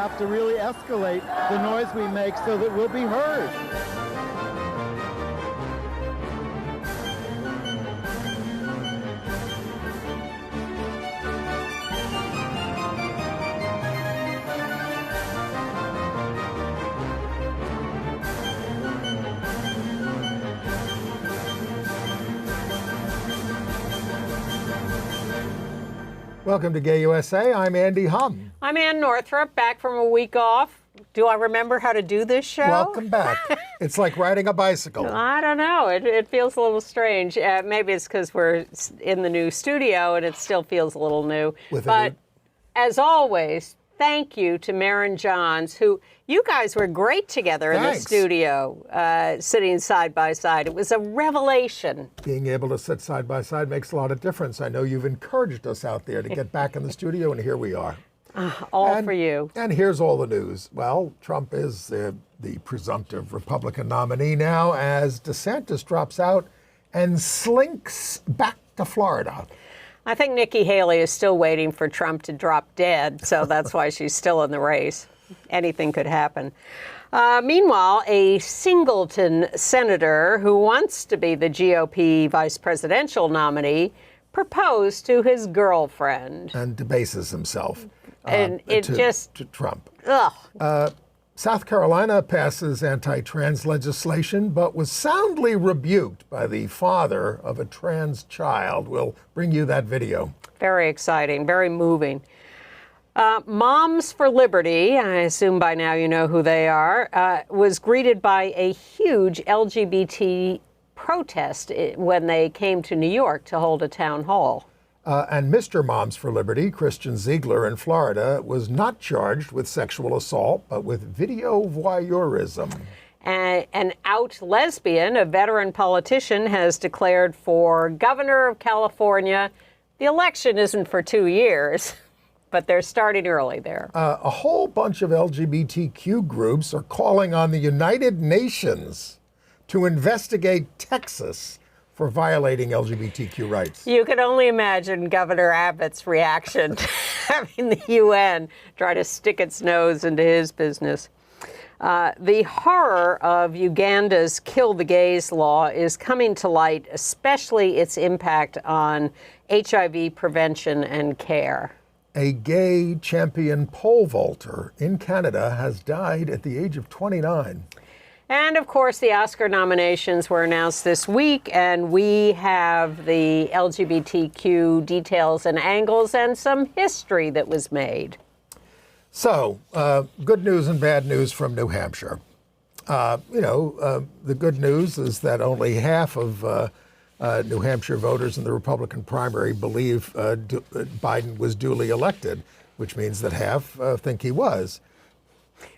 have to really escalate the noise we make so that we'll be heard. Welcome to Gay USA. I'm Andy Hum. I'm Ann Northrup, back from a week off. Do I remember how to do this show? Welcome back. It's like riding a bicycle. I don't know. It feels a little strange. Maybe it's because we're in the new studio and it still feels a little new. But as always, thank you to Maren Johns, who you guys were great together in the studio, sitting side by side. It was a revelation. Being able to sit side by side makes a lot of difference. I know you've encouraged us out there to get back in the studio, and here we are. All for you. And here's all the news. Well, Trump is the presumptive Republican nominee now as DeSantis drops out and slinks back to Florida. I think Nikki Haley is still waiting for Trump to drop dead, so that's why she's still in the race. Anything could happen. Meanwhile, a singleton senator who wants to be the GOP vice presidential nominee proposed to his girlfriend. And debases himself to Trump. Ugh. South Carolina passes anti-trans legislation, but was soundly rebuked by the father of a trans child. We'll bring you that video. Very exciting, very moving. Moms for Liberty, I assume by now you know who they are, was greeted by a huge LGBT protest when they came to New York to hold a town hall. And Mr. Moms for Liberty, Christian Ziegler in Florida, was not charged with sexual assault, but with video voyeurism. An out lesbian, a veteran politician, has declared for governor of California. The election isn't for 2 years, but they're starting early there. A whole bunch of LGBTQ groups are calling on the United Nations to investigate Texas for violating LGBTQ rights. You can only imagine Governor Abbott's reaction to having the UN try to stick its nose into his business. The horror of Uganda's Kill the Gays law is coming to light, especially its impact on HIV prevention and care. A gay champion pole vaulter in Canada has died at the age of 29. And, of course, the Oscar nominations were announced this week, and we have the LGBTQ details and angles and some history that was made. So, good news and bad news from New Hampshire. The good news is that only half of New Hampshire voters in the Republican primary believe Biden was duly elected, which means that half think he was.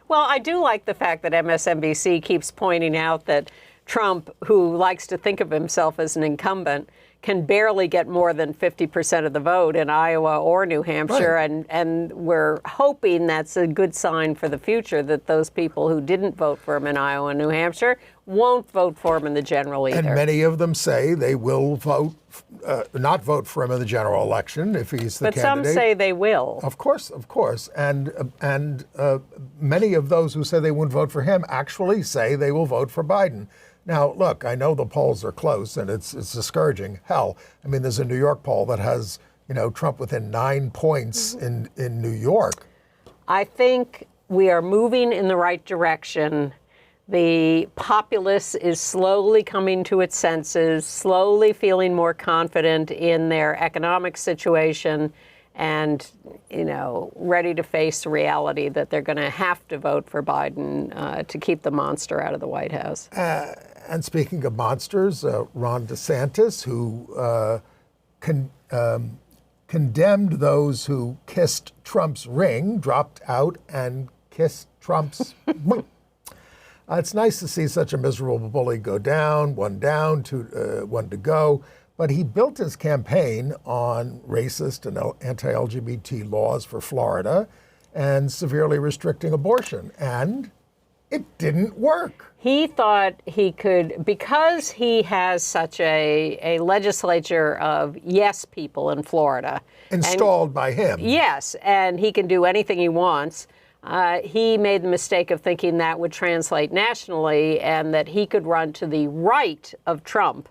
Well, I do like the fact that MSNBC keeps pointing out that Trump, who likes to think of himself as an incumbent, can barely get more than 50% of the vote in Iowa or New Hampshire. Right. And we're hoping that's a good sign for the future, that those people who didn't vote for him in Iowa and New Hampshire won't vote for him in the general either. And many of them say they will not vote for him in the general election if he's the candidate. But some say they will. Of course. And many of those who say they wouldn't vote for him actually say they will vote for Biden. Now, look, I know the polls are close and it's discouraging. Hell, I mean, there's a New York poll that has, Trump within 9 points in New York. I think we are moving in the right direction. The populace is slowly coming to its senses, slowly feeling more confident in their economic situation and, ready to face the reality that they're going to have to vote for Biden to keep the monster out of the White House. And speaking of monsters, Ron DeSantis, who condemned those who kissed Trump's ring, dropped out and kissed Trump's. It's nice to see such a miserable bully go down, one to go. But he built his campaign on racist and anti-LGBT laws for Florida and severely restricting abortion. And it didn't work. He thought he could, because he has such a legislature of yes people in Florida. Installed by him. Yes, and he can do anything he wants. he made the mistake of thinking that would translate nationally and that he could run to the right of Trump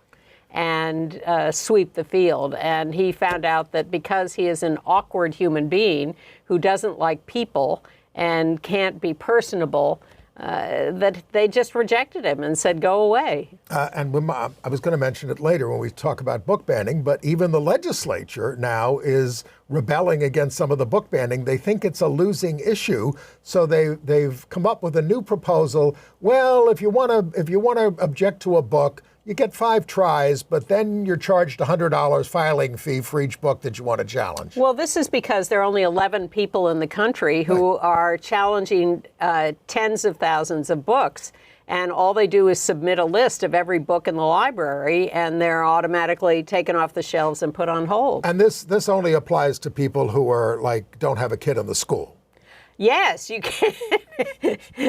and sweep the field. And he found out that because he is an awkward human being who doesn't like people and can't be personable, that they just rejected him and said, go away. And I was going to mention it later when we talk about book banning, but even the legislature now is rebelling against some of the book banning. They think it's a losing issue, so they've come up with a new proposal. Well, if you want to object to a book, you get 5 tries, but then you're charged $100 filing fee for each book that you want to challenge. Well, this is because there are only 11 people in the country who are challenging tens of thousands of books. And all they do is submit a list of every book in the library, and they're automatically taken off the shelves and put on hold. And this only applies to people who are don't have a kid in the school. Yes, you can.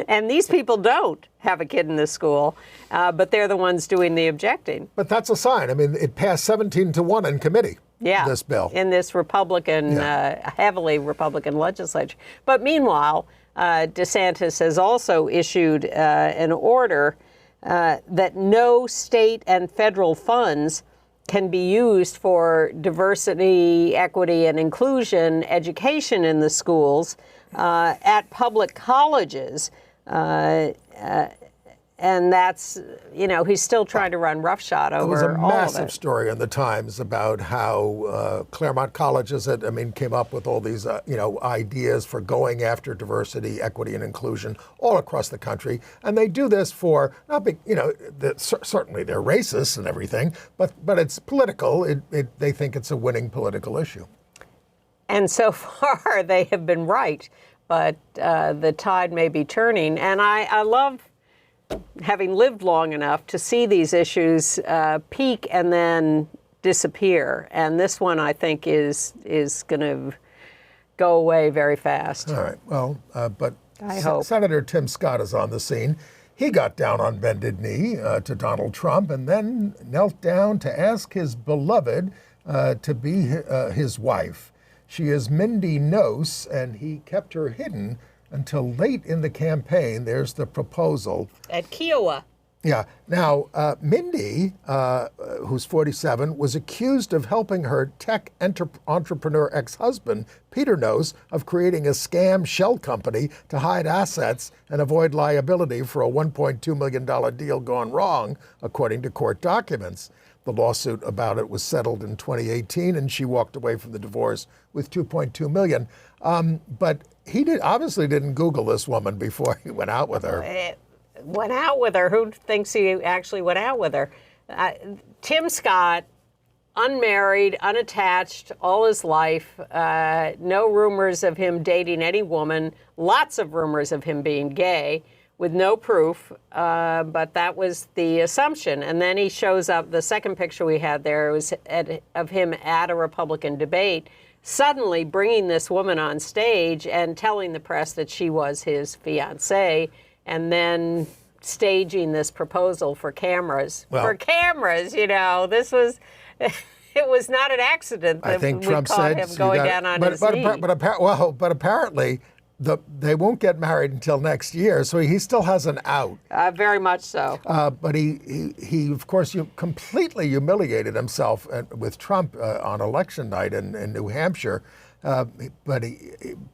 And these people don't have a kid in the school, but they're the ones doing the objecting. But that's a sign. I mean, it passed 17-1 in committee, this bill. In this Republican, heavily Republican legislature. But meanwhile, DeSantis has also issued an order that no state and federal funds can be used for diversity, equity, and inclusion education in the schools at public colleges. And that's, he's still trying to run roughshod over all of it. There was a massive story in the Times about how Claremont colleges came up with all these, ideas for going after diversity, equity, and inclusion all across the country. And they do this for, not big, certainly they're racist and everything, but it's political. They think it's a winning political issue. And so far, they have been right, but the tide may be turning. And I love having lived long enough to see these issues peak and then disappear. And this one, I think, is going to go away very fast. All right. Well, but I hope. Senator Tim Scott is on the scene. He got down on bended knee to Donald Trump and then knelt down to ask his beloved to be his wife. She is Mindy Nose, and he kept her hidden until late in the campaign. There's the proposal. At Kiowa. Yeah. Now, Mindy, who's 47, was accused of helping her tech entrepreneur ex-husband, Peter Nose, of creating a scam shell company to hide assets and avoid liability for a $1.2 million deal gone wrong, according to court documents. The lawsuit about it was settled in 2018, and she walked away from the divorce with $2.2 million. But he obviously didn't Google this woman before he went out with her. Went out with her? Who thinks he actually went out with her? Tim Scott, unmarried, unattached all his life, no rumors of him dating any woman, lots of rumors of him being gay, with no proof, but that was the assumption. And then he shows up, the second picture we had there was of him at a Republican debate, suddenly bringing this woman on stage and telling the press that she was his fiancée, and then staging this proposal for cameras. Well, for cameras, this was, it was not an accident that I think we Trump caught said, him going down on his knee. But apparently, they won't get married until next year, so he still has an out. Very much so. But he of course, completely humiliated himself with Trump on election night in New Hampshire. But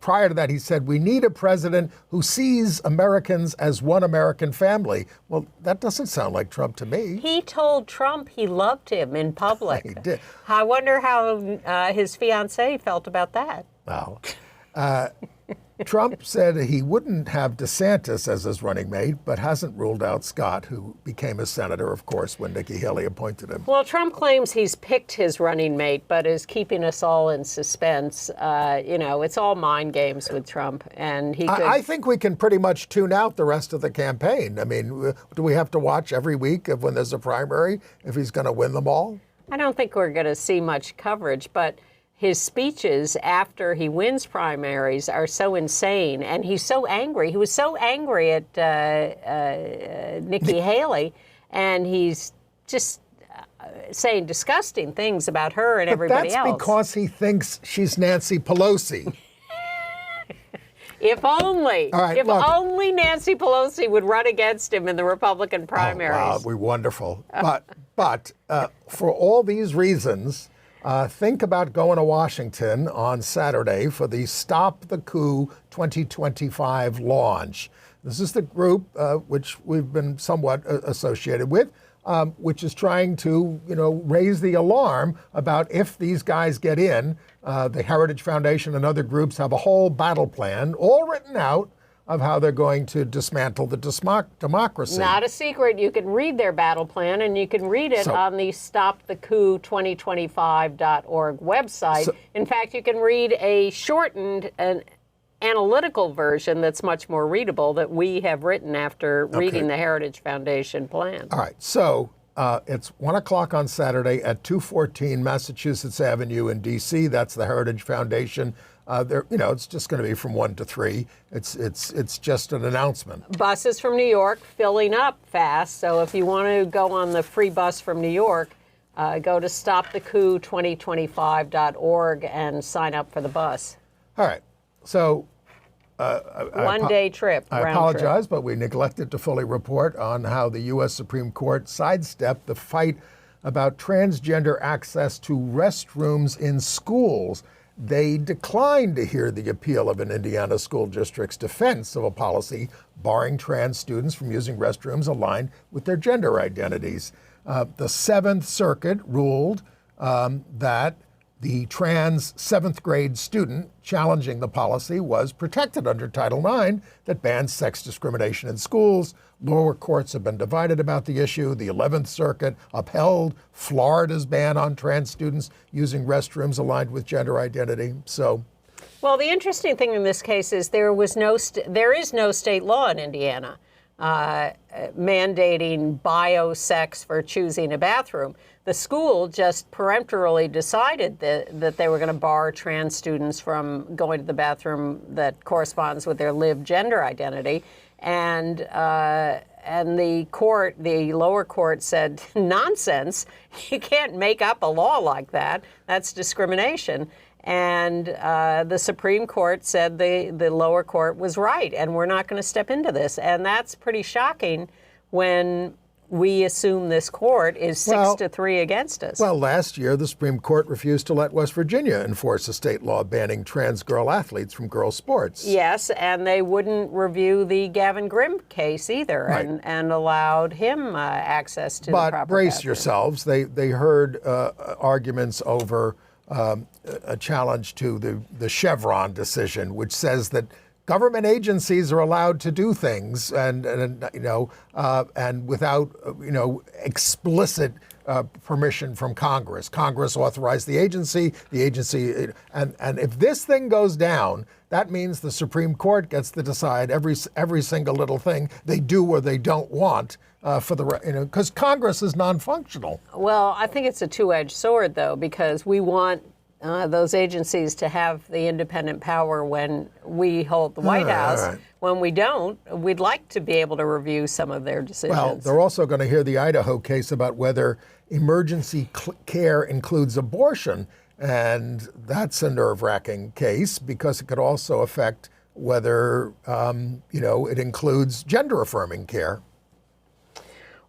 prior to that, he said, we need a president who sees Americans as one American family. Well, that doesn't sound like Trump to me. He told Trump he loved him in public. He did. I wonder how his fiancée felt about that. Well, Trump said he wouldn't have DeSantis as his running mate, but hasn't ruled out Scott, who became a senator, of course, when Nikki Haley appointed him. Well, Trump claims he's picked his running mate, but is keeping us all in suspense. It's all mind games with Trump, and I think we can pretty much tune out the rest of the campaign. I mean, do we have to watch every week of when there's a primary if he's going to win them all? I don't think we're going to see much coverage, but his speeches after he wins primaries are so insane, and he's so angry. He was so angry at Nikki Haley, and he's just saying disgusting things about her and everybody else. That's because he thinks she's Nancy Pelosi. If only. All right, if look. only Nancy Pelosi would run against him in the Republican primaries. Oh, wow, it'd be wonderful. But for all these reasons, think about going to Washington on Saturday for the Stop the Coup 2025 launch. This is the group which we've been somewhat associated with, which is trying to, raise the alarm about if these guys get in. The Heritage Foundation and other groups have a whole battle plan, all written out, of how they're going to dismantle the democracy. Not a secret. You can read their battle plan, and you can read it on the stopthecoup2025.org website. In fact, you can read a shortened and analytical version that's much more readable that we have written after reading the Heritage Foundation plan. All right. So it's 1 o'clock on Saturday at 214 Massachusetts Avenue in D.C. That's the Heritage Foundation. It's just going to be from 1 to 3. It's just an announcement. Buses from New York filling up fast. So if you want to go on the free bus from New York, go to stopthecoup2025.org and sign up for the bus. All right. So one-day trip. I apologize, but we neglected to fully report on how the U.S. Supreme Court sidestepped the fight about transgender access to restrooms in schools. They declined to hear the appeal of an Indiana school district's defense of a policy barring trans students from using restrooms aligned with their gender identities. The Seventh Circuit ruled that the trans 7th grade student challenging the policy was protected under Title IX that bans sex discrimination in schools. Lower courts have been divided about the issue. The 11th Circuit upheld Florida's ban on trans students using restrooms aligned with gender identity. Well, the interesting thing in this case is there is no state law in Indiana mandating biosex for choosing a bathroom. The school just peremptorily decided that they were going to bar trans students from going to the bathroom that corresponds with their lived gender identity. And the lower court said, nonsense, you can't make up a law like that. That's discrimination. And the Supreme Court said the lower court was right, and we're not going to step into this. And that's pretty shocking when we assume this court is 6-3 against us. Well, last year, the Supreme Court refused to let West Virginia enforce a state law banning trans girl athletes from girls' sports. Yes, and they wouldn't review the Gavin Grimm case either, right, and allowed him access to the proper But brace bathroom. yourselves. They heard arguments over a challenge to the Chevron decision, which says that government agencies are allowed to do things and without explicit permission from Congress. Congress authorized the agency, and if this thing goes down, that means the Supreme Court gets to decide every single little thing they do or they don't want because Congress is non-functional. Well, I think it's a two-edged sword, though, because we want those agencies to have the independent power when we hold the White House. Right. When we don't, we'd like to be able to review some of their decisions. Well, they're also going to hear the Idaho case about whether emergency care includes abortion. And that's a nerve-wracking case because it could also affect whether, it includes gender-affirming care.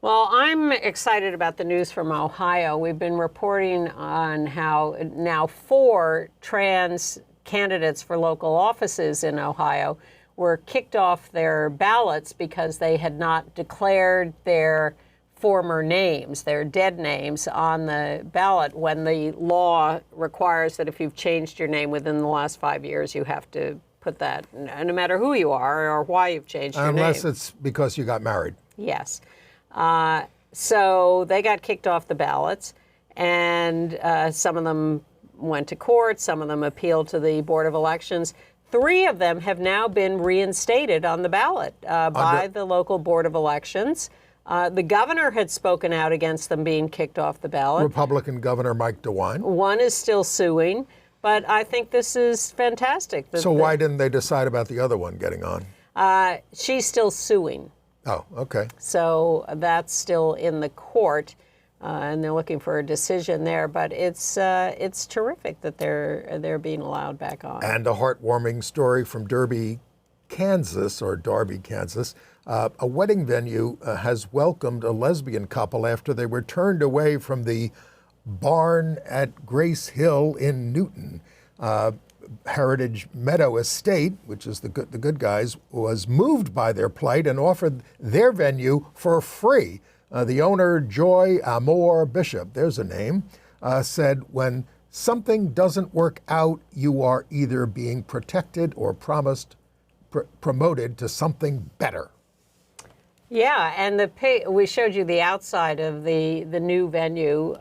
Well, I'm excited about the news from Ohio. We've been reporting on how now 4 trans candidates for local offices in Ohio were kicked off their ballots because they had not declared their former names, their dead names, on the ballot when the law requires that if you've changed your name within the last 5 years, you have to put that, no matter who you are or why you've changed your name. Unless it's because you got married. Yes. So they got kicked off the ballots, and some of them went to court, some of them appealed to the Board of Elections. 3 of them have now been reinstated on the ballot by the local Board of Elections. The governor had spoken out against them being kicked off the ballot. Republican Governor Mike DeWine. One is still suing, but I think this is fantastic. So why didn't they decide about the other one getting on? She's still suing. Oh, okay. So that's still in the court, and they're looking for a decision there. But it's terrific that they're being allowed back on. And a heartwarming story from Derby Kansas, or Darby, Kansas, a wedding venue has welcomed a lesbian couple after they were turned away from the barn at Grace Hill in Newton. Heritage Meadow Estate, which is the good guys, was moved by their plight and offered their venue for free. The owner, Joy Amor Bishop, there's a name, said, when something doesn't work out, you are either being protected or promoted to something better. Yeah, and we showed you the outside of the new venue,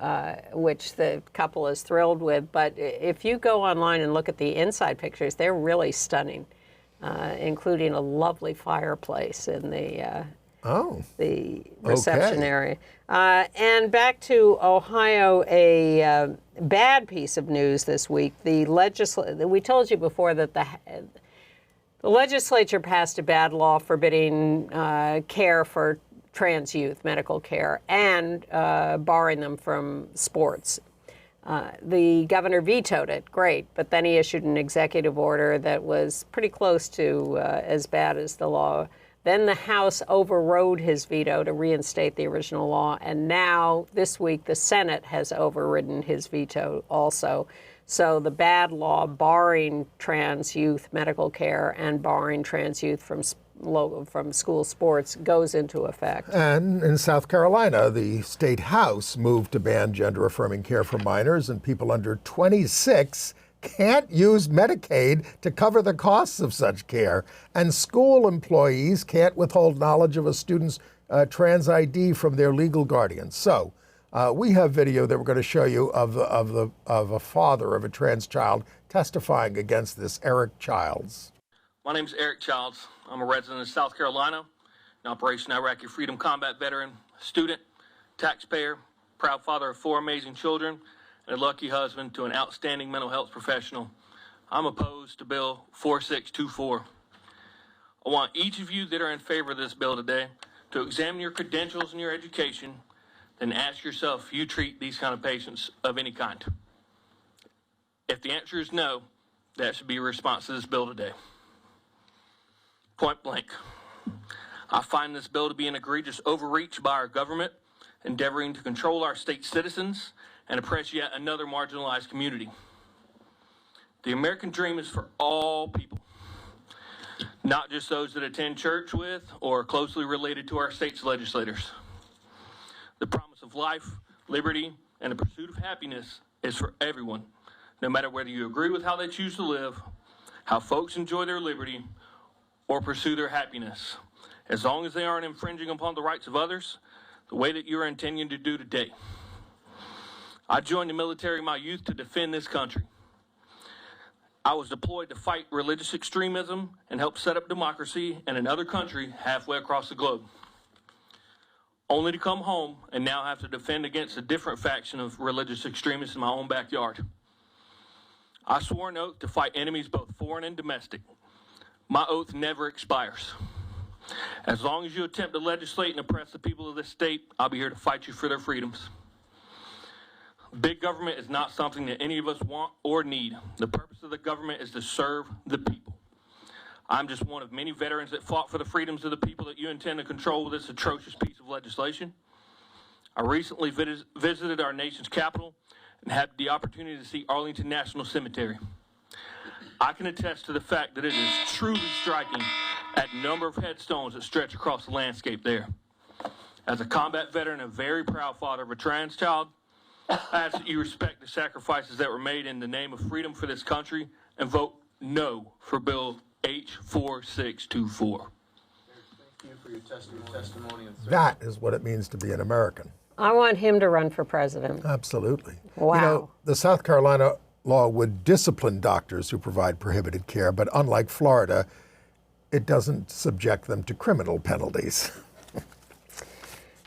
which the couple is thrilled with. But if you go online and look at the inside pictures, they're really stunning, including a lovely fireplace in the reception area. And back to Ohio, a bad piece of news this week. We told you before that the legislature passed a bad law forbidding care for trans youth, medical care, and barring them from sports. The governor vetoed it, great, but then he issued an executive order that was pretty close to as bad as the law. Then the House overrode his veto to reinstate the original law, and now, this week, the Senate has overridden his veto also. So the bad law barring trans youth medical care and barring trans youth from school sports goes into effect. And in South Carolina, the state house moved to ban gender-affirming care for minors, and people under 26 can't use Medicaid to cover the costs of such care. And school employees can't withhold knowledge of a student's trans ID from their legal guardians. So we have video that we're going to show you of a father of a trans child testifying against this, Eric Childs. My name is Eric Childs. I'm a resident of South Carolina, an Operation Iraqi Freedom Combat veteran, student, taxpayer, proud father of 4 amazing children, and a lucky husband to an outstanding mental health professional. I'm opposed to Bill 4624. I want each of you that are in favor of this bill today to examine your credentials and your education, then ask yourself if you treat these kind of patients of any kind. If the answer is no, that should be your response to this bill today. Point blank. I find this bill to be an egregious overreach by our government, endeavoring to control our state citizens and oppress yet another marginalized community. The American dream is for all people, not just those that attend church with or are closely related to our state's legislators. The promise of life, liberty, and the pursuit of happiness is for everyone, no matter whether you agree with how they choose to live, how folks enjoy their liberty, or pursue their happiness, as long as they aren't infringing upon the rights of others the way that you're intending to do today. I joined the military in my youth to defend this country. I was deployed to fight religious extremism and help set up democracy in another country halfway across the globe, only to come home and now have to defend against a different faction of religious extremists in my own backyard. I swore an oath to fight enemies both foreign and domestic. My oath never expires. As long as you attempt to legislate and oppress the people of this state, I'll be here to fight you for their freedoms. Big government is not something that any of us want or need. The purpose of the government is to serve the people. I'm just one of many veterans that fought for the freedoms of the people that you intend to control with this atrocious piece of legislation. I recently visited our nation's capital and had the opportunity to see Arlington National Cemetery. I can attest to the fact that it is truly striking at the number of headstones that stretch across the landscape there. As a combat veteran and very proud father of a trans child, I ask that you respect the sacrifices that were made in the name of freedom for this country and vote no for Bill H4624. Thank you for your testimony. That is what it means to be an American. I want him to run for president. Absolutely. Wow. You know, the South Carolina law would discipline doctors who provide prohibited care, but unlike Florida, it doesn't subject them to criminal penalties.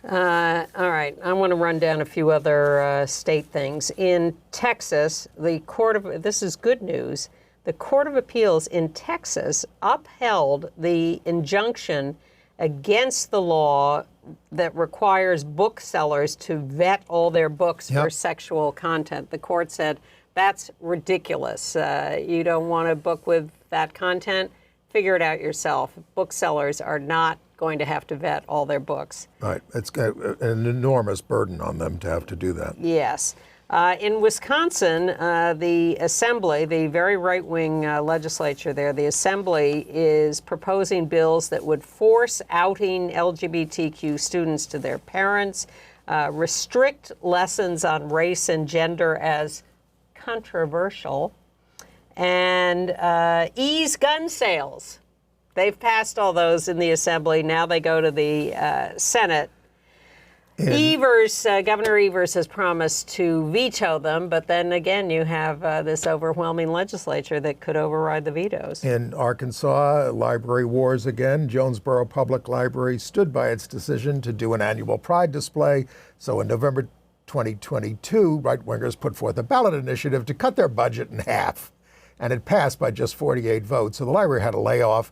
All right, I want to run down a few other state things. In Texas, this is good news, the Court of Appeals in Texas upheld the injunction against the law that requires booksellers to vet all their books for sexual content. The court said, that's ridiculous. You don't want a book with that content? figure it out yourself. Booksellers are not going to have to vet all their books. Right. It's got an enormous burden on them to have to do that. Yes. In Wisconsin, the Assembly, the very right-wing legislature there, the Assembly is proposing bills that would force outing LGBTQ students to their parents, restrict lessons on race and gender as controversial, and ease gun sales. They've passed all those in the Assembly. Now they go to the Senate. Governor Evers has promised to veto them, but then again, you have this overwhelming legislature that could override the vetoes. In Arkansas, library wars again. Jonesboro Public Library stood by its decision to do an annual Pride display. So in November 2022, right-wingers put forth a ballot initiative to cut their budget in half. And it passed by just 48 votes. So the library had to lay off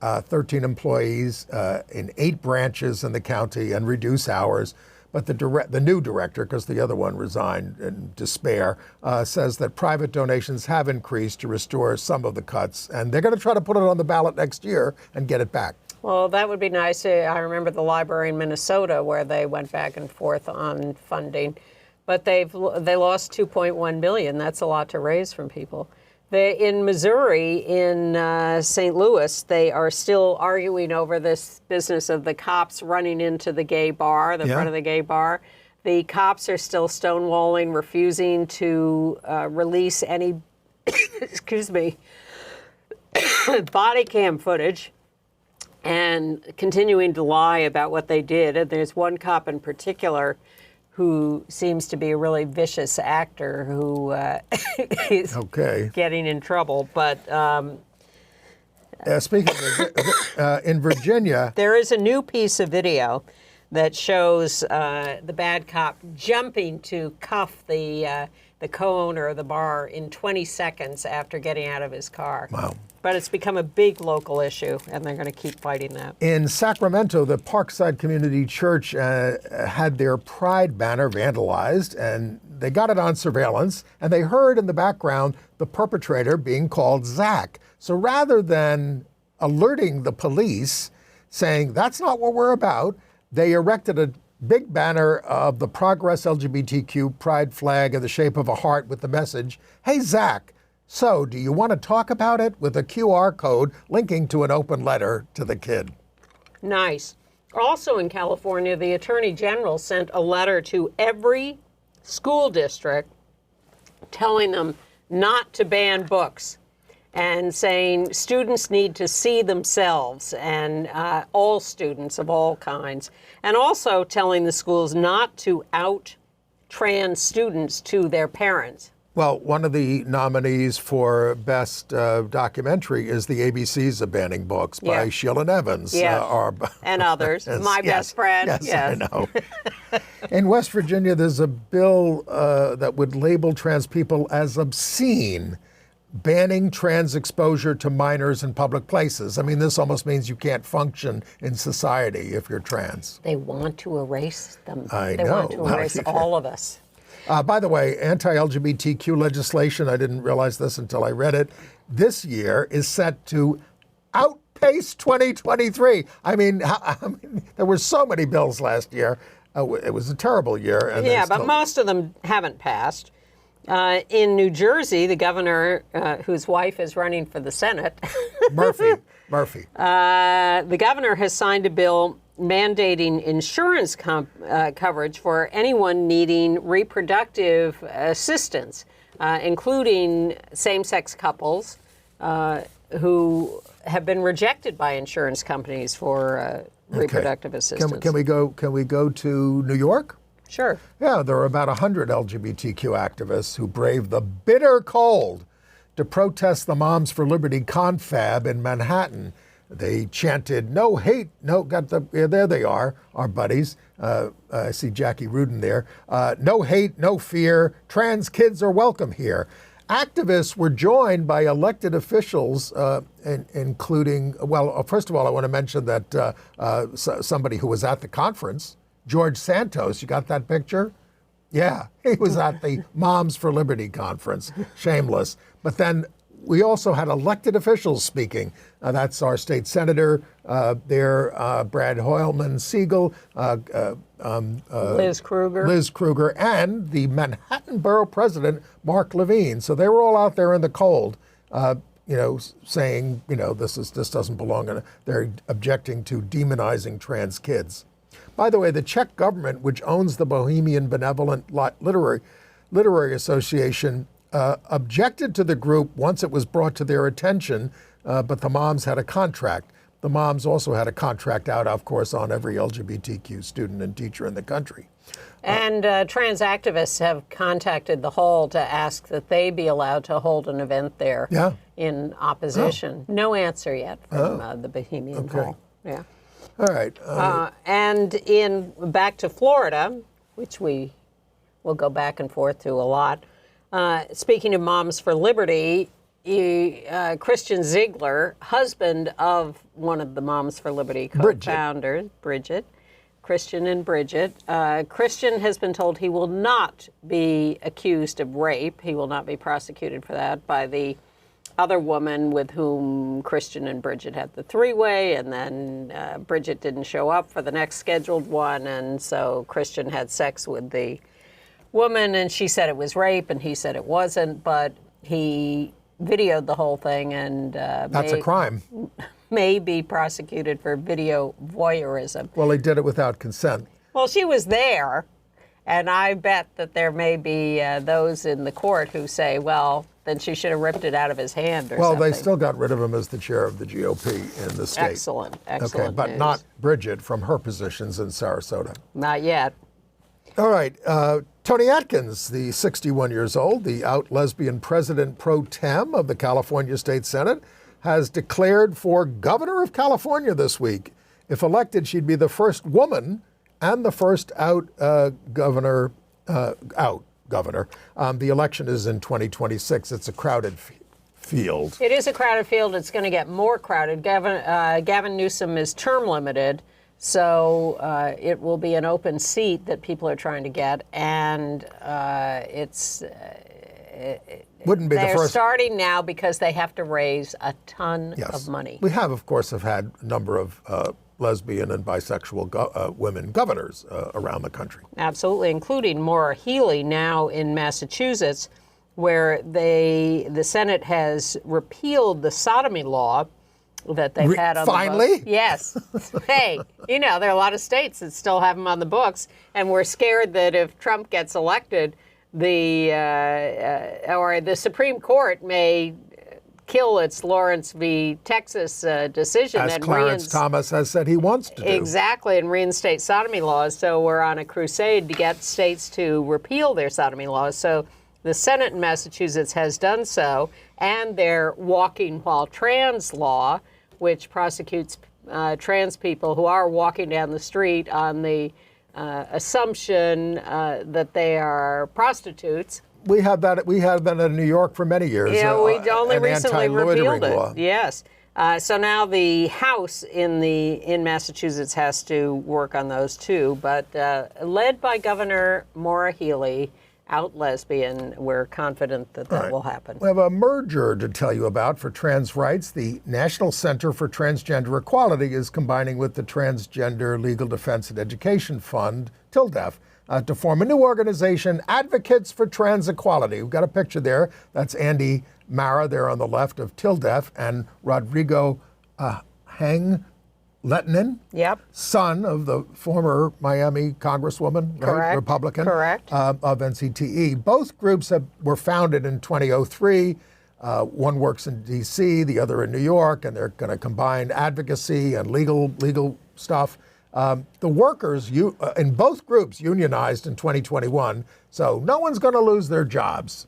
13 employees in 8 branches in the county and reduce hours. But the new director, because the other one resigned in despair, says that private donations have increased to restore some of the cuts. And they're going to try to put it on the ballot next year and get it back. Well, that would be nice. I remember the library in Minnesota where they went back and forth on funding. But they lost $2.1 billion. That's a lot to raise from people. In Missouri, in St. Louis, they are still arguing over this business of the cops running into the gay bar, the front of the gay bar. The cops are still stonewalling, refusing to release any, excuse me, body cam footage, and continuing to lie about what they did. And there's one cop in particular who seems to be a really vicious actor who is getting in trouble. But speaking of, in Virginia, there is a new piece of video that shows the bad cop jumping to cuff the co-owner of the bar in 20 seconds after getting out of his car. Wow. But it's become a big local issue, and they're going to keep fighting that. In Sacramento, the Parkside Community Church had their Pride banner vandalized, and they got it on surveillance, and they heard in the background the perpetrator being called Zach. So rather than alerting the police, saying, that's not what we're about, they erected a big banner of the Progress LGBTQ Pride flag in the shape of a heart with the message, hey, Zach, so do you want to talk about it, with a QR code linking to an open letter to the kid? Nice. Also in California, the Attorney General sent a letter to every school district telling them not to ban books and saying students need to see themselves, and all students of all kinds, and also telling the schools not to out trans students to their parents. Well, one of the nominees for Best Documentary is the ABCs of Banning Books by Sheila Evans. And others. My best friend. Yes, I know. In West Virginia, there's a bill that would label trans people as obscene, banning trans exposure to minors in public places. I mean, this almost means you can't function in society if you're trans. They want to erase them. They want to erase all of us. By the way, anti-LGBTQ legislation, I didn't realize this until I read it, this year is set to outpace 2023. I mean, there were so many bills last year. It was a terrible year. And but most of them haven't passed. In New Jersey, the governor, whose wife is running for the Senate, Murphy. The governor has signed a bill mandating insurance coverage for anyone needing reproductive assistance, including same-sex couples who have been rejected by insurance companies for reproductive assistance. Can we go to New York? Sure. Yeah, there are about 100 LGBTQ activists who braved the bitter cold to protest the Moms for Liberty confab in Manhattan. They chanted, no hate, there they are, our buddies. I see Jackie Rudin there. No hate, no fear, trans kids are welcome here. Activists were joined by elected officials, including, well, first of all, I want to mention that somebody who was at the conference, George Santos, you got that picture? Yeah, he was at the Moms for Liberty conference, shameless. But then we also had elected officials speaking. That's our state senator, Brad Hoylman Siegel, Liz Kruger, and the Manhattan Borough President, Mark Levine. So they were all out there in the cold, saying, this doesn't belong. They're objecting to demonizing trans kids. By the way, the Czech government, which owns the Bohemian Benevolent Literary Association, objected to the group once it was brought to their attention, but the moms had a contract. The moms also had a contract out, of course, on every LGBTQ student and teacher in the country. And trans activists have contacted the Hall to ask that they be allowed to hold an event there in opposition. No answer yet from the Bohemian Hall. Yeah. All right. And back to Florida, which we will go back and forth to a lot. Speaking of Moms for Liberty, Christian Ziegler, husband of one of the Moms for Liberty co-founders, Christian and Bridget. Christian has been told he will not be accused of rape. He will not be prosecuted for that by the other woman with whom Christian and Bridget had the three-way, and then Bridget didn't show up for the next scheduled one, and so Christian had sex with the woman, and she said it was rape, and he said it wasn't, but he videoed the whole thing, and that's a crime. May be prosecuted for video voyeurism. Well, he did it without consent. Well, she was there, and I bet that there may be those in the court who say, well, then she should have ripped it out of his hand or something. Well, they still got rid of him as the chair of the GOP in the state. Excellent Okay, but news. not Bridget from her positions in Sarasota. Not yet. All right. Tony Atkins, the 61 years old, the out lesbian president pro tem of the California State Senate, has declared for governor of California this week. If elected, she'd be the first woman and the first out governor. The election is in 2026. It's a crowded field. It is a crowded field. It's going to get more crowded. Gavin Newsom is term limited, so it will be an open seat that people are trying to get, and wouldn't be the first. They're starting now because they have to raise a ton of money. We have, of course, had a number of lesbian and bisexual women governors around the country. Absolutely, including Maura Healey now in Massachusetts, where the Senate has repealed the sodomy law that they've had on finally? the books. Yes. Hey, there are a lot of states that still have them on the books, and we're scared that if Trump gets elected, the Supreme Court may kill its Lawrence v. Texas decision. As Clarence Thomas has said he wants to do. Exactly, and reinstate sodomy laws. So we're on a crusade to get states to repeal their sodomy laws. So the Senate in Massachusetts has done so, and their walking while trans law, which prosecutes trans people who are walking down the street on the assumption that they are prostitutes. We had that in New York for many years. Yeah, we only recently repealed it. Law. Yes. So now the House in Massachusetts has to work on those too. But led by Governor Maura Healey, out lesbian, we're confident that will happen. We have a merger to tell you about for trans rights. The National Center for Transgender Equality is combining with the Transgender Legal Defense and Education Fund, TILDEF, to form a new organization, Advocates for Trans Equality. We've got a picture there. That's Andy Mara there on the left of TILDEF, and Rodrigo Lettinen, son of the former Miami Congresswoman, right? Republican, of NCTE. Both groups were founded in 2003. One works in D.C., the other in New York, and they're going to combine advocacy and legal stuff. The workers in both groups unionized in 2021, so no one's going to lose their jobs.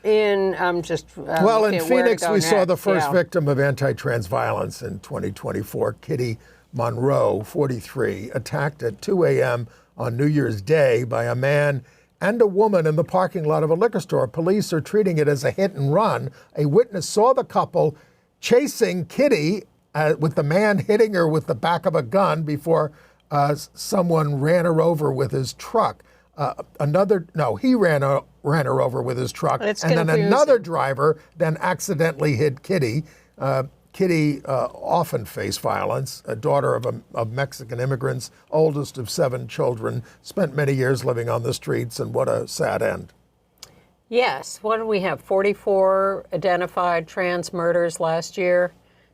In Phoenix, we saw the first victim of anti-trans violence in 2024. Kitty Monroe, 43, attacked at 2 a.m. on New Year's Day by a man and a woman in the parking lot of a liquor store. Police are treating it as a hit and run. A witness saw the couple chasing Kitty with the man hitting her with the back of a gun before someone ran her over with his truck. He ran her over with his truck. It's and then confusing. another driver then accidentally hit Kitty. Kitty often faced violence, a daughter of Mexican immigrants, oldest of 7 children, spent many years living on the streets, and what a sad end. Yes. What do we have? 44 identified trans murders last year.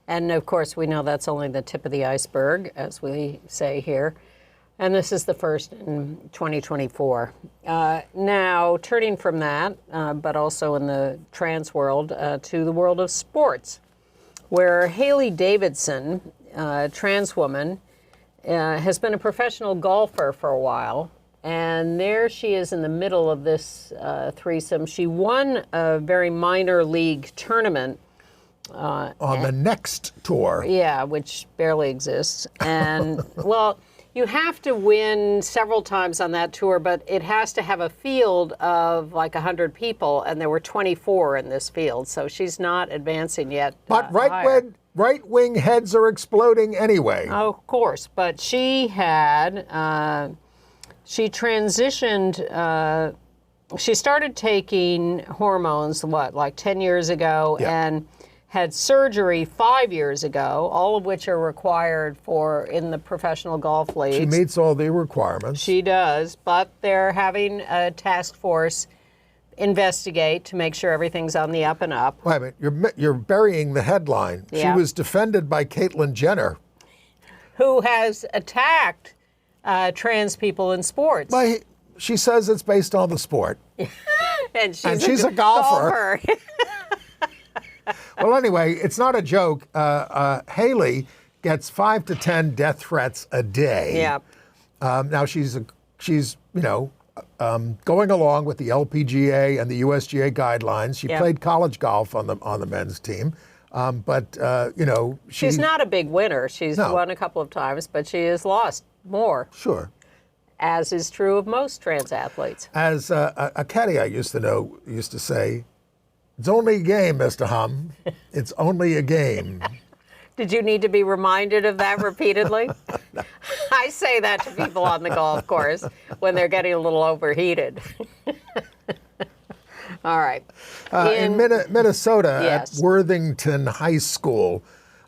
And of course, we know that's only the tip of the iceberg, as we say here. And this is the first in 2024. Now, turning from that, but also in the trans world, to the world of sports, where Haley Davidson, a trans woman, has been a professional golfer for a while. And there she is in the middle of this threesome. She won a very minor league tournament. On the next tour. Yeah, which barely exists. And, well, you have to win several times on that tour, but it has to have a field of like 100 people, and there were 24 in this field, so she's not advancing yet. But higher. right-wing heads are exploding anyway. Oh, of course, but she had, she transitioned, she started taking hormones, like 10 years ago, and had surgery 5 years ago, all of which are required in the professional golf leagues. She meets all the requirements. She does, but they're having a task force investigate to make sure everything's on the up and up. Wait a minute, you're burying the headline. Yeah. She was defended by Caitlyn Jenner. Who has attacked trans people in sports. She says it's based on the sport. and she's a golfer. Well, anyway, it's not a joke. Haley gets 5 to 10 death threats a day. Yeah. Now she's going along with the LPGA and the USGA guidelines. She played college golf on the men's team, but she's not a big winner. She's won a couple of times, but she has lost more. Sure. As is true of most trans athletes. As a caddy I used to say, it's only a game, Mr. Hum. It's only a game. Did you need to be reminded of that repeatedly? No. I say that to people on the golf course when they're getting a little overheated. All right. In Minnesota, yes. at Worthington High School,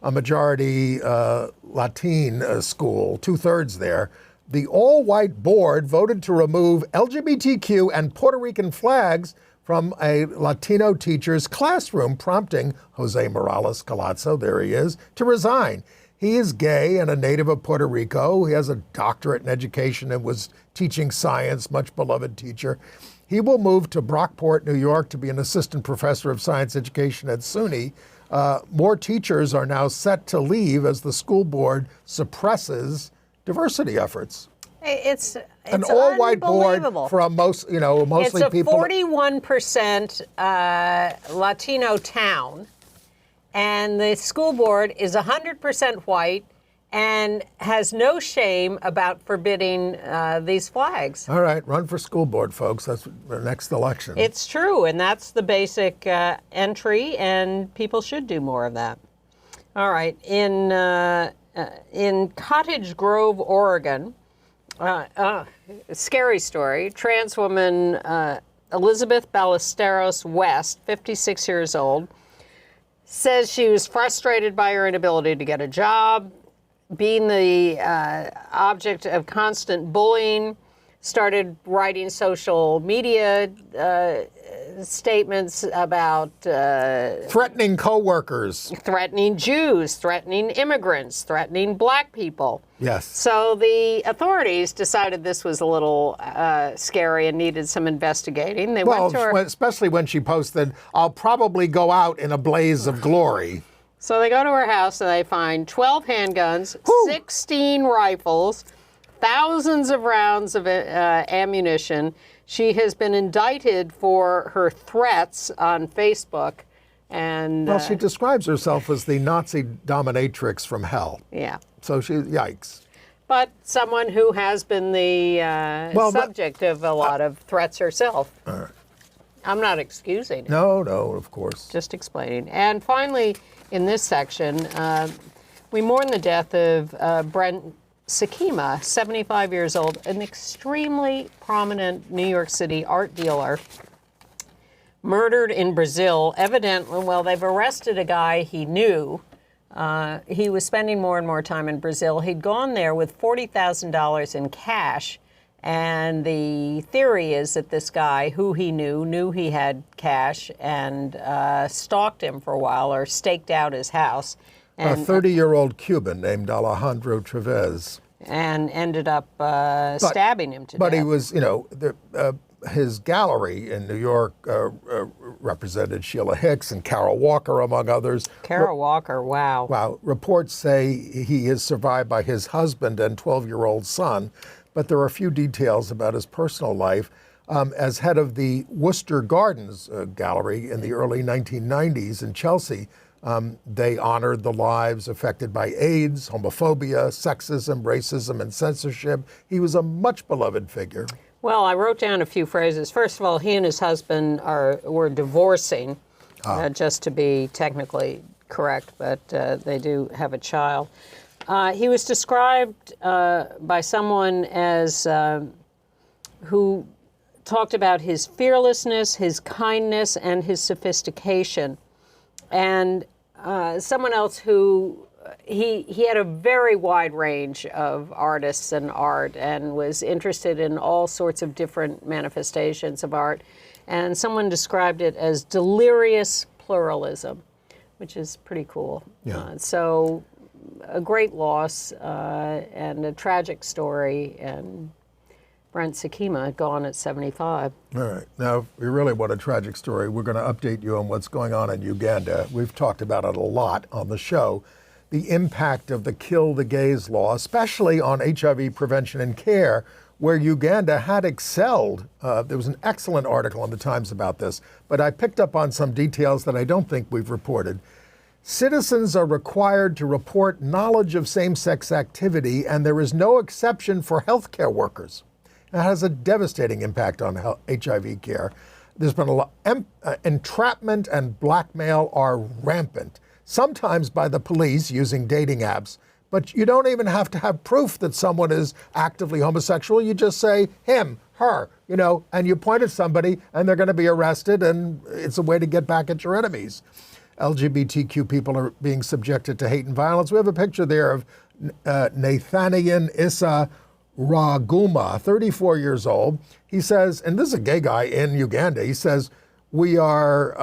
a majority Latin school, 2/3 there, the all-white board voted to remove LGBTQ and Puerto Rican flags from a Latino teacher's classroom, prompting Jose Morales Colazzo, there he is, to resign. He is gay and a native of Puerto Rico. He has a doctorate in education and was teaching science, much beloved teacher. He will move to Brockport, New York, to be an assistant professor of science education at SUNY. More teachers are now set to leave as the school board suppresses diversity efforts. It's an all-white board from mostly people. It's a 41% Latino town, and the school board is 100% white and has no shame about forbidding these flags. All right, run for school board, folks. That's the next election. It's true, and that's the basic entry, and people should do more of that. All right, in Cottage Grove, Oregon, scary story. Trans woman Elizabeth Ballesteros West, 56 years old, says she was frustrated by her inability to get a job, being the object of constant bullying, started writing social media statements about threatening coworkers, threatening Jews, threatening immigrants, threatening black people. Yes. So the authorities decided this was a little scary and needed some investigating. They went to her, especially when she posted, "I'll probably go out in a blaze of glory." So they go to her house and they find 12 handguns, 16 rifles, thousands of rounds of ammunition. She has been indicted for her threats on Facebook. And well, she describes herself as the Nazi dominatrix from hell. Yeah. So yikes. But someone who has been the subject of a lot of threats herself. All right. I'm not excusing it. No, of course. Just explaining. And finally, in this section, we mourn the death of Brent Sikkema, 75 years old, an extremely prominent New York City art dealer, murdered in Brazil. Evidently, well, they've arrested a guy he knew. He was spending more and more time in Brazil. He'd gone there with $40,000 in cash. And the theory is that this guy, who he knew he had cash and stalked him for a while or staked out his house. And, a 30-year-old Cuban named Alejandro Travez. And ended up stabbing him to death. But he was, his gallery in New York represented Sheila Hicks and Carol Walker, among others. Carol Walker, wow. Wow. Reports say he is survived by his husband and 12-year-old son, but there are a few details about his personal life. As head of the Worcester Gardens Gallery in the early 1990s in Chelsea, they honored the lives affected by AIDS, homophobia, sexism, racism, and censorship. He was a much beloved figure. Well, I wrote down a few phrases. First of all, he and his husband were divorcing, just to be technically correct, but they do have a child. He was described by someone as who talked about his fearlessness, his kindness, and his sophistication. And someone else who he had a very wide range of artists and art and was interested in all sorts of different manifestations of art. And someone described it as delirious pluralism, which is pretty cool. Yeah. So a great loss and a tragic story. And Brent Sikkema gone at 75. All right. Now, if we really want a tragic story, we're going to update you on what's going on in Uganda. We've talked about it a lot on the show. The impact of the Kill the Gays law, especially on HIV prevention and care, where Uganda had excelled. There was an excellent article in the Times about this, but I picked up on some details that I don't think we've reported. Citizens are required to report knowledge of same-sex activity, and there is no exception for healthcare workers. That has a devastating impact on HIV care. There's been a lot, entrapment and blackmail are rampant, sometimes by the police using dating apps, but you don't even have to have proof that someone is actively homosexual. You just say him, her, and you point at somebody and they're going to be arrested, and it's a way to get back at your enemies. LGBTQ people are being subjected to hate and violence. We have a picture there of Nathaniel Issa Raguma, 34 years old. He says, and this is a gay guy in Uganda, he says, we are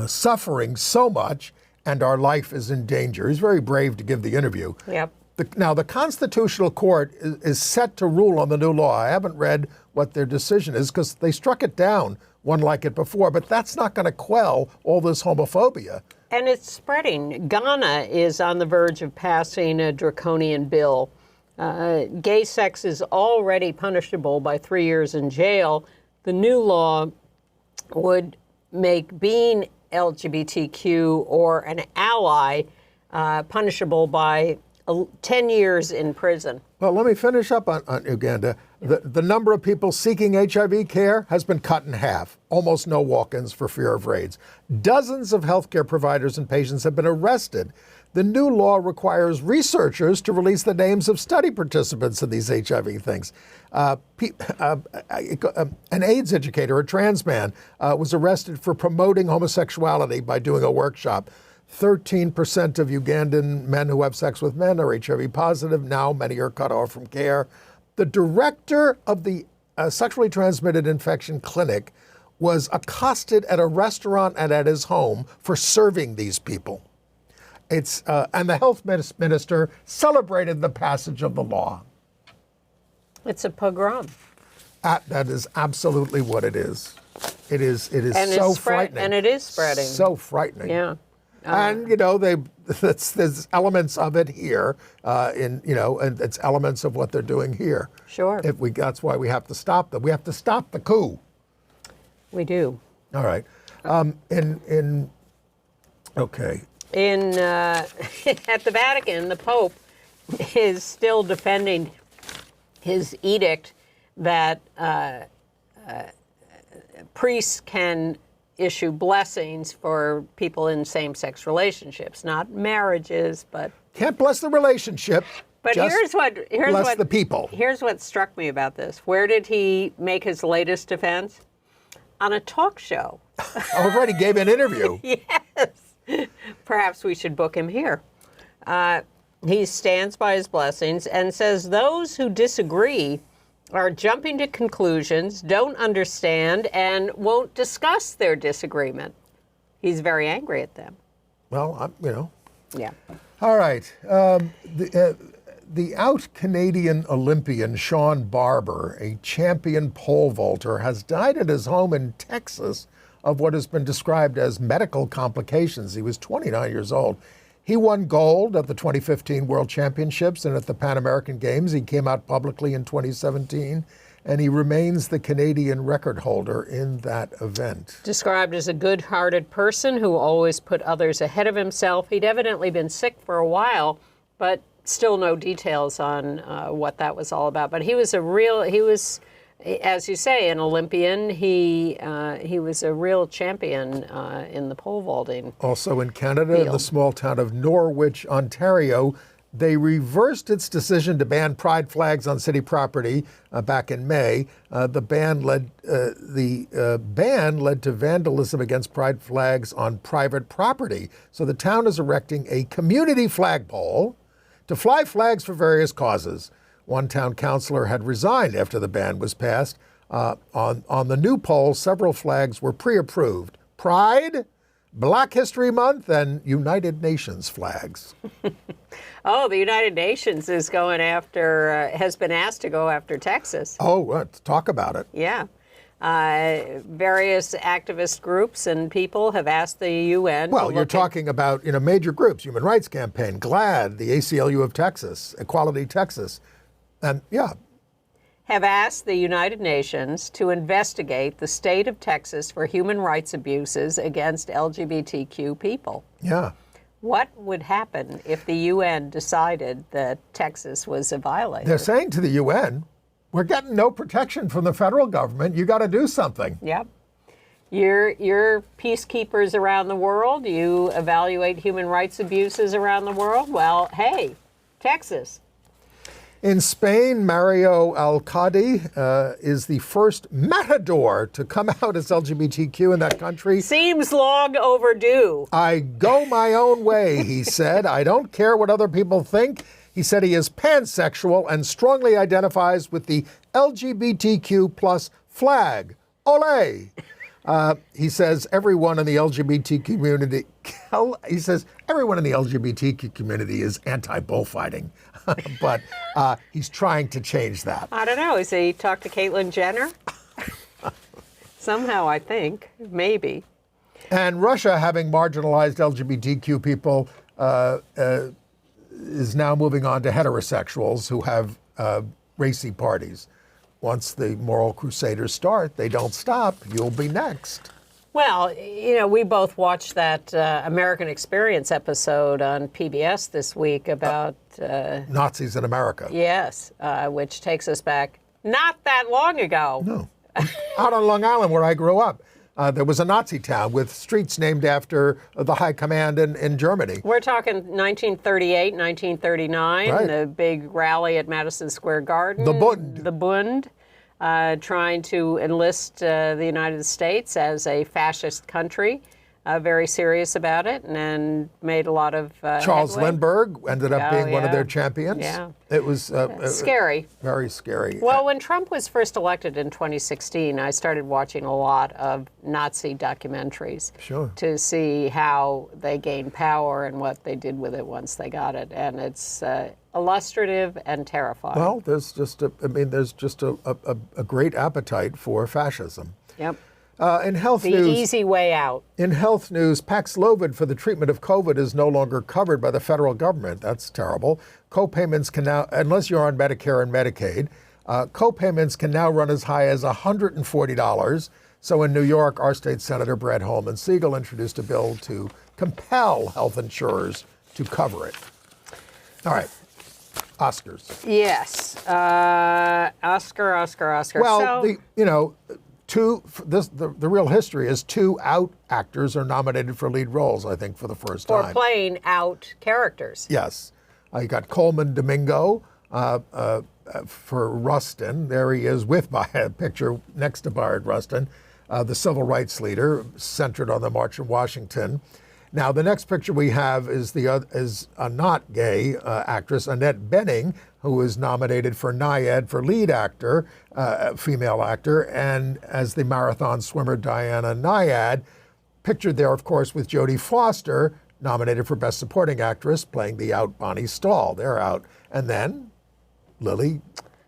suffering so much and our life is in danger. He's very brave to give the interview. Yep. Now, the Constitutional Court is set to rule on the new law. I haven't read what their decision is because they struck it down, one like it before, but that's not going to quell all this homophobia. And it's spreading. Ghana is on the verge of passing a draconian bill. Gay sex is already punishable by 3 years in jail. The new law would make being LGBTQ or an ally punishable by 10 years in prison. Well, let me finish up on Uganda. The number of people seeking HIV care has been cut in half. Almost no walk-ins for fear of raids. Dozens of healthcare providers and patients have been arrested. The new law requires researchers to release the names of study participants in these HIV things. An AIDS educator, a trans man, was arrested for promoting homosexuality by doing a workshop. 13% of Ugandan men who have sex with men are HIV positive. Now many are cut off from care. The director of the sexually transmitted infection clinic was accosted at a restaurant and at his home for serving these people. And the health minister celebrated the passage of the law. It's a pogrom. That is absolutely what it is. It is And so frightening. And it is spreading. So frightening. Yeah. And there's elements of it here, and it's elements of what they're doing here. Sure. That's why we have to stop them. We have to stop the coup. We do. All right. Okay. At the Vatican, the Pope is still defending his edict that priests can issue blessings for people in same-sex relationships, not marriages, but Can't bless the relationship. But just bless the people. Here's what struck me about this. Where did he make his latest defense? On a talk show. Already gave an interview. Yes. Perhaps we should book him here. He stands by his blessings and says those who disagree are jumping to conclusions, don't understand, and won't discuss their disagreement. He's very angry at them. Well, Yeah. All right. The out Canadian Olympian Sean Barber, a champion pole vaulter, has died at his home in Texas of what has been described as medical complications. He was 29 years old. He won gold at the 2015 World Championships and at the Pan American Games. He came out publicly in 2017, and he remains the Canadian record holder in that event. Described as a good-hearted person who always put others ahead of himself. He'd evidently been sick for a while, but still no details on what that was all about. But he was as you say, an Olympian. He was a real champion in the pole vaulting. Also in Canada, in the small town of Norwich, Ontario, they reversed its decision to ban pride flags on city property back in May. The ban led to vandalism against pride flags on private property. So the town is erecting a community flagpole to fly flags for various causes. One town councilor had resigned after the ban was passed. On the new pole, several flags were pre-approved. Pride, Black History Month, and United Nations flags. Oh, the United Nations is going after, has been asked to go after Texas. Oh, let's talk about it. Yeah. Various activist groups and people have asked the UN. Well, you're talking about major groups: Human Rights Campaign, GLAAD, the ACLU of Texas, Equality Texas, and have asked the United Nations to investigate the state of Texas for human rights abuses against LGBTQ people. Yeah. What would happen if the UN decided that Texas was a violator? They're saying to the UN, we're getting no protection from the federal government. You got to do something. Yep. You're peacekeepers around the world. You evaluate human rights abuses around the world. Well, hey, Texas. In Spain, Mario Alcalde is the first matador to come out as LGBTQ in that country. Seems long overdue. I go my own way, he said. I don't care what other people think. He said he is pansexual and strongly identifies with the LGBTQ plus flag. Ole! He says everyone in the LGBT community. He says everyone in the LGBTQ community is anti-bullfighting, but he's trying to change that. I don't know. Has he talked to Caitlyn Jenner? Somehow, I think, maybe. And Russia, having marginalized LGBTQ people, is now moving on to heterosexuals who have racy parties. Once the moral crusaders start, they don't stop. You'll be next. Well, we both watched that American Experience episode on PBS this week about Nazis in America. Yes, which takes us back not that long ago. No. Out on Long Island, where I grew up, there was a Nazi town with streets named after the high command in Germany. We're talking 1938, 1939, right. The big rally at Madison Square Garden. The Bund. The Bund, trying to enlist the United States as a fascist country. Very serious about it, and made a lot of Charles headway. Lindbergh ended up being one of their champions. Yeah. It was scary. Very scary. Well, when Trump was first elected in 2016, I started watching a lot of Nazi documentaries to see how they gained power and what they did with it once they got it. And it's illustrative and terrifying. Well, there's just a great appetite for fascism. Yep. In health the news, easy way out. In health news, Paxlovid for the treatment of COVID is no longer covered by the federal government. That's terrible. Co-payments can now, unless you're on Medicare and Medicaid, co-payments can now run as high as $140. So in New York, our state Senator Brent Siegler introduced a bill to compel health insurers to cover it. All right, Oscars. Yes, Oscar. Well, the real history is two out actors are nominated for lead roles, I think, for the first time. For playing out characters. Yes. You got Coleman Domingo for Rustin. There he is with a picture next to Bayard Rustin, the civil rights leader, centered on the March in Washington. Now, the next picture we have is a not gay actress, Annette Bening, who is nominated for NIAD for lead actor, female actor, and as the marathon swimmer Diana Nyad, pictured there, of course, with Jodie Foster, nominated for Best Supporting Actress, playing the out Bonnie Stahl. They're out. And then Lily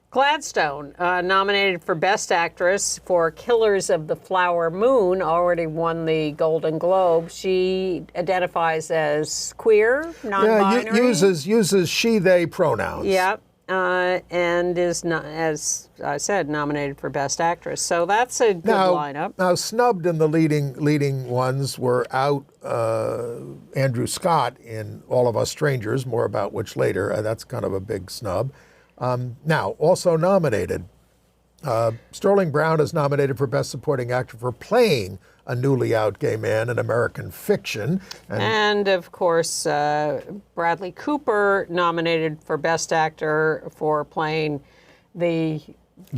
Gladstone, nominated for Best Actress for Killers of the Flower Moon, already won the Golden Globe. She identifies as queer, non-binary. Uses she, they pronouns. Yep. And is, as I said, nominated for Best Actress. So that's a good lineup. Now, snubbed in the leading ones were out Andrew Scott in All of Us Strangers, more about which later. That's kind of a big snub. Now, also nominated, Sterling Brown is nominated for Best Supporting Actor for playing a newly out gay man in American Fiction. And of course, Bradley Cooper nominated for Best Actor for playing the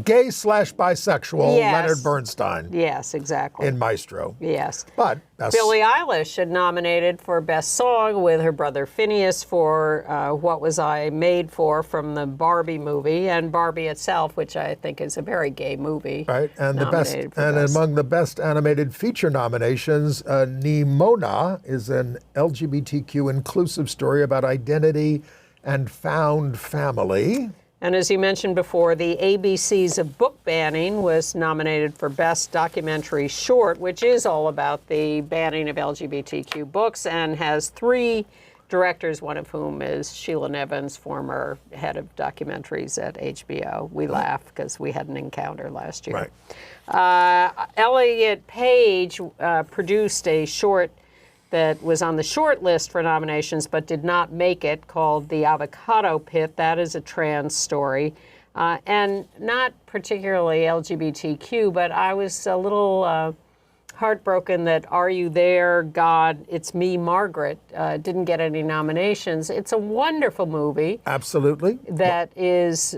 gay/bisexual Leonard Bernstein. Yes, exactly. In Maestro. Yes. But Billie Eilish had nominated for Best Song with her brother Phineas for What Was I Made For from the Barbie movie, and Barbie itself, which I think is a very gay movie. Right, and among the best animated feature nominations, Nimona is an LGBTQ inclusive story about identity and found family. And as you mentioned before, the ABCs of Book Banning was nominated for Best Documentary Short, which is all about the banning of LGBTQ books and has 3 directors, one of whom is Sheila Nevins, former head of documentaries at HBO. We laugh because we had an encounter last year. Right. Elliot Page produced a short that was on the short list for nominations but did not make it, called The Avocado Pit. That is a trans story. And not particularly LGBTQ, but I was a little heartbroken that Are You There, God, It's Me, Margaret didn't get any nominations. It's a wonderful movie. Absolutely. That is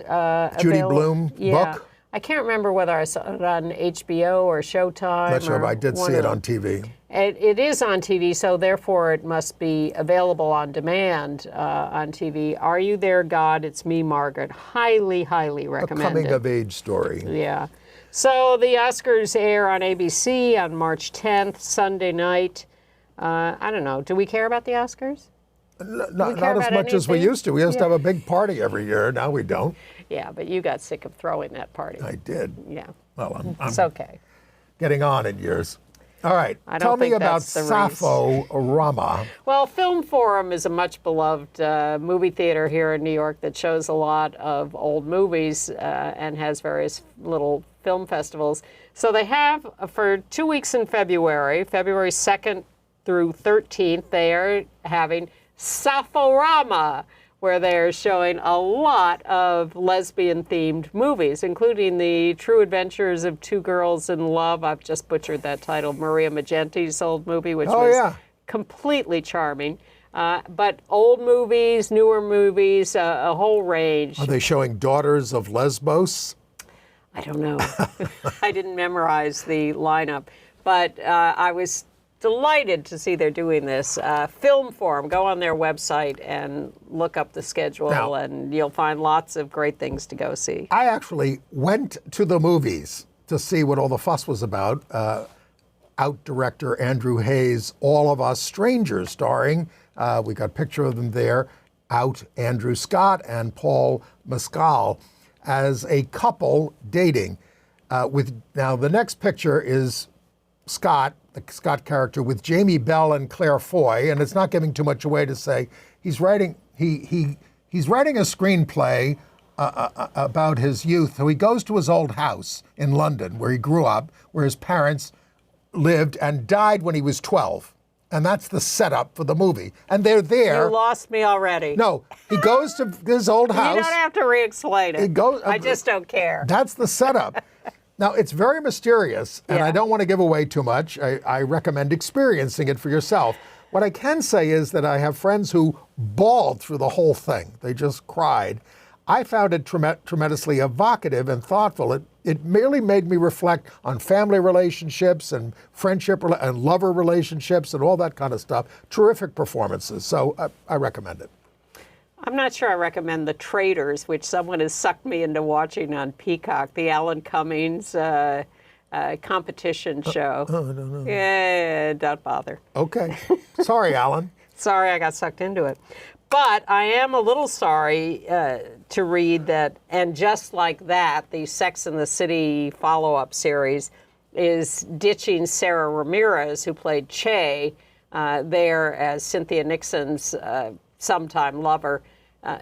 Judy Blume book. I can't remember whether I saw it on HBO or Showtime. Not sure, but I did see it on TV. It is on TV, so therefore it must be available on demand on TV. Are You There, God? It's Me, Margaret. Highly, highly recommended. A coming-of-age story. Yeah. So the Oscars air on ABC on March 10th, Sunday night. I don't know. Do we care about the Oscars? Not as much as we used to. We used to have a big party every year. Now we don't. Yeah, but you got sick of throwing that party. I did. Yeah. Well, I'm it's okay. Getting on in years. All right. Tell me about Sappho-Rama. Well, Film Forum is a much beloved movie theater here in New York that shows a lot of old movies and has various little film festivals. So they have, for 2 weeks in February 2nd through 13th, they are having Sappho-Rama, where they're showing a lot of lesbian-themed movies, including The True Adventures of Two Girls in Love. I've just butchered that title. Maria Magenti's old movie, which was completely charming. But old movies, newer movies, a whole range. Are they showing Daughters of Lesbos? I don't know. I didn't memorize the lineup. But I was delighted to see they're doing this. Film Forum, go on their website and look up the schedule, and you'll find lots of great things to go see. I actually went to the movies to see what all the fuss was about. Out director Andrew Hayes' All of Us Strangers, starring, we got a picture of them there, out Andrew Scott and Paul Mescal as a couple dating. Now the next picture is Scott, the Scott character, with Jamie Bell and Claire Foy, and it's not giving too much away to say he's writing he's writing a screenplay about his youth. So he goes to his old house in London where he grew up, where his parents lived and died when he was 12. And that's the setup for the movie. And they're there. You lost me already. No, he goes to his old house. You don't have to re-explain it. He goes, I just don't care. That's the setup. Now, it's very mysterious, and I don't want to give away too much. I recommend experiencing it for yourself. What I can say is that I have friends who bawled through the whole thing. They just cried. I found it tremendously evocative and thoughtful. It merely made me reflect on family relationships and friendship and lover relationships and all that kind of stuff. Terrific performances. So I recommend it. I'm not sure I recommend The Traitors, which someone has sucked me into watching on Peacock, the Alan Cummings competition show. I don't know. Yeah, don't bother. Okay. Sorry, Alan. Sorry I got sucked into it. But I am a little sorry to read that, and just like that, the Sex and the City follow-up series is ditching Sarah Ramirez, who played Che there as Cynthia Nixon's sometime lover.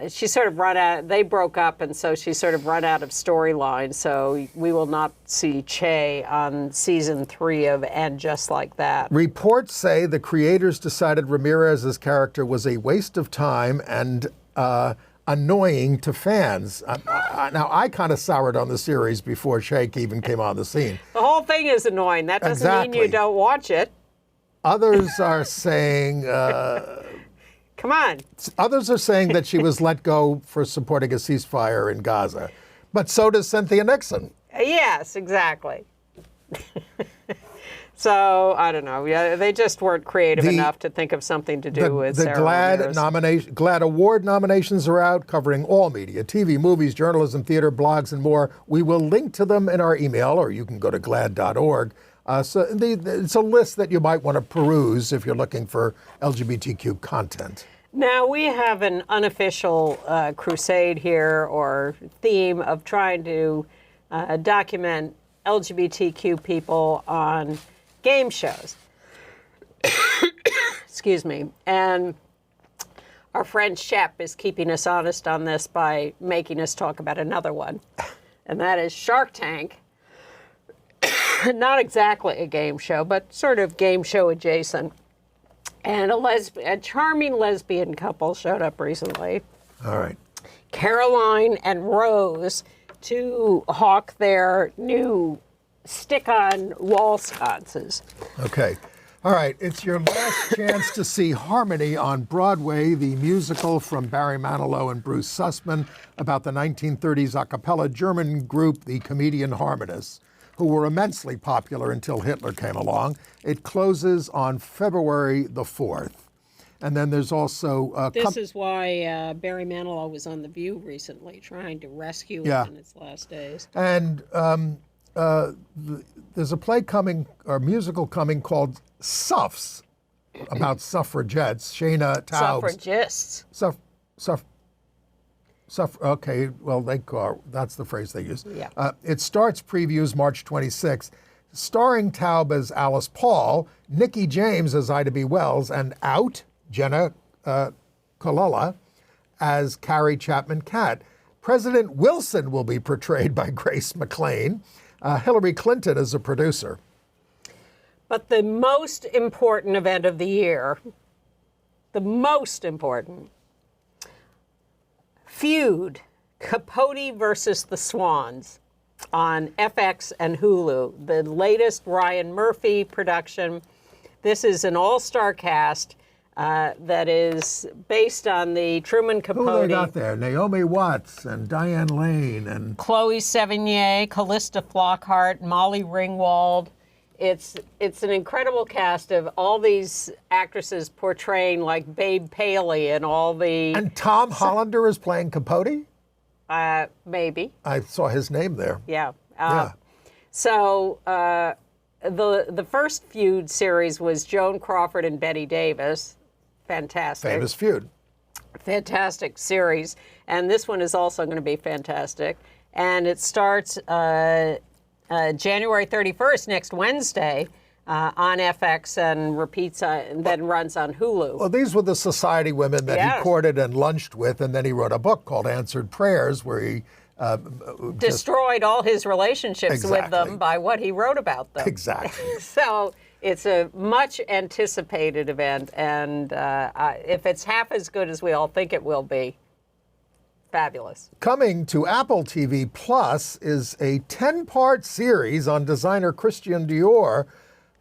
She sort of they broke up, and so she sort of run out of storyline, so we will not see Che on season 3 of And Just Like That. Reports say the creators decided Ramirez's character was a waste of time and annoying to fans. Now, I kind of soured on the series before Sheikh even came on the scene. The whole thing is annoying. That doesn't mean you don't watch it. Others are saying... Come on. Others are saying that she was let go for supporting a ceasefire in Gaza. But so does Cynthia Nixon. Yes, exactly. So, I don't know. Yeah, they just weren't creative enough to think of something to do with Sarah Ramirez. GLAAD award nominations are out, covering all media, TV, movies, journalism, theater, blogs, and more. We will link to them in our email, or you can go to GLAAD.org. So it's a list that you might want to peruse if you're looking for LGBTQ content. Now, we have an unofficial crusade here, or theme, of trying to document LGBTQ people on game shows. Excuse me. And our friend Shep is keeping us honest on this by making us talk about another one, and that is Shark Tank. Not exactly a game show, but sort of game show adjacent. And a charming lesbian couple showed up recently. All right. Caroline and Rose, to hawk their new stick-on wall sconces. Okay. All right. It's your last chance to see Harmony on Broadway, the musical from Barry Manilow and Bruce Sussman about the 1930s a cappella German group, the Comedian Harmonists, who were immensely popular until Hitler came along. It closes on February the 4th. And then there's also... this is why Barry Manilow was on The View recently, trying to rescue it in its last days. And there's a play coming, or musical coming, called Suffs, about suffragettes. Shayna Taubes. Suffragists. Okay, well, that's the phrase they use. Yeah. It starts previews March 26th, starring Taub as Alice Paul, Nikki James as Ida B. Wells, and Jenna Colella as Carrie Chapman Catt. President Wilson will be portrayed by Grace McLean. Hillary Clinton is a producer. But the most important event of the year, the most important, Feud, Capote versus the Swans on FX and Hulu, the latest Ryan Murphy production. This is an all-star cast that is based on the Truman Capote. Who they got there? Naomi Watts and Diane Lane and... Chloe Sevigny, Callista Flockhart, Molly Ringwald. It's an incredible cast of all these actresses portraying like Babe Paley and all the... And Tom Hollander is playing Capote? Maybe. I saw his name there. Yeah. So the first Feud series was Joan Crawford and Betty Davis. Fantastic. Famous Feud. Fantastic series. And this one is also going to be fantastic. And it starts January 31st, next Wednesday, on FX and repeats and then runs on Hulu. Well, these were the society women that he courted and lunched with, and then he wrote a book called Answered Prayers, where he destroyed all his relationships with them by what he wrote about them. Exactly. So it's a much anticipated event, and if it's half as good as we all think it will be, fabulous. Coming to Apple TV Plus is a 10-part series on designer Christian Dior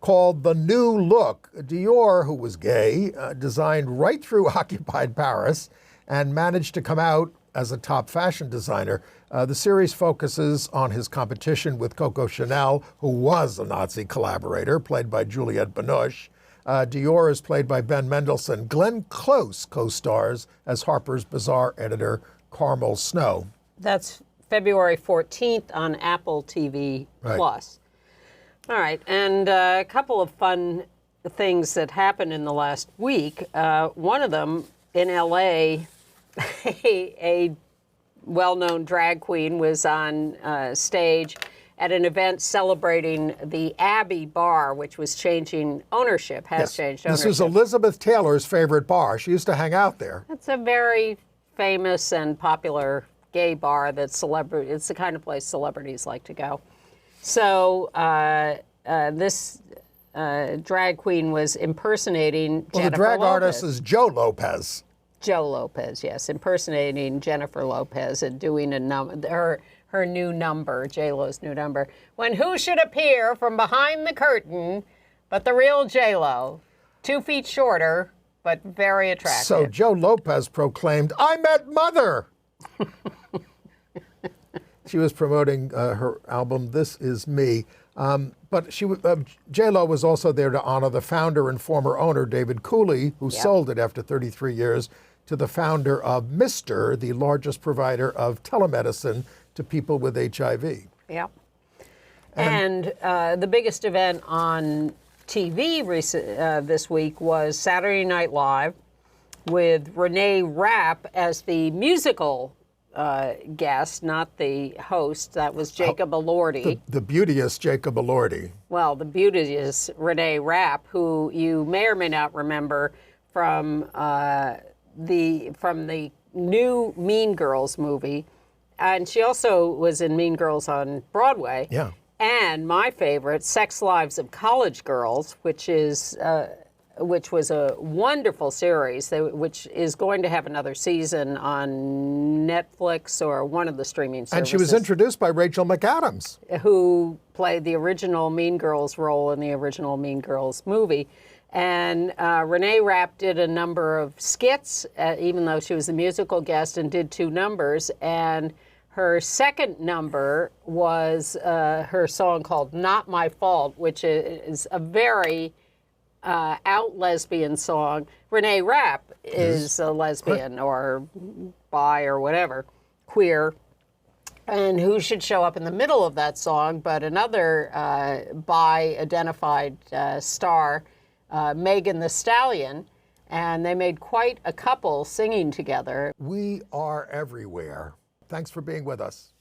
called The New Look. Dior, who was gay, designed right through occupied Paris and managed to come out as a top fashion designer. The series focuses on his competition with Coco Chanel, who was a Nazi collaborator, played by Juliette Binoche. Dior is played by Ben Mendelsohn. Glenn Close co-stars as Harper's Bazaar editor Carmel Snow. That's February 14th on Apple TV Plus. All right, and a couple of fun things that happened in the last week. One of them in L.A., a well-known drag queen was on stage at an event celebrating the Abbey Bar, which was changing ownership, changed ownership. This was Elizabeth Taylor's favorite bar. She used to hang out there. It's a very famous and popular gay bar that it's the kind of place celebrities like to go. So this drag queen was impersoning Jennifer the drag Lopez. artist is Joe Lopez. Joe Lopez, yes, impersonating Jennifer Lopez and doing her new number, J-Lo's new number. When who should appear from behind the curtain but the real J-Lo, 2 feet shorter, but very attractive. So Joe Lopez proclaimed, "I met Mother." She was promoting her album, This Is Me. But J-Lo was also there to honor the founder and former owner, David Cooley, who sold it after 33 years to the founder of Mr., the largest provider of telemedicine to people with HIV. Yeah. And the biggest event on TV this week was Saturday Night Live with Renee Rapp as the musical guest, not the host. That was Jacob Elordi. The beauteous Jacob Elordi. Well, the beauteous Renee Rapp, who you may or may not remember from the new Mean Girls movie. And she also was in Mean Girls on Broadway. Yeah. And my favorite, Sex Lives of College Girls, which was a wonderful series, which is going to have another season on Netflix or one of the streaming services. And she was introduced by Rachel McAdams, who played the original Mean Girls role in the original Mean Girls movie. And Renee Rapp did a number of skits, even though she was the musical guest, and did 2 numbers. And her second number was her song called Not My Fault, which is a very out lesbian song. Renee Rapp is a lesbian or bi or whatever, queer. And who should show up in the middle of that song but another bi-identified star, Megan Thee Stallion, and they made quite a couple singing together. We are everywhere. Thanks for being with us.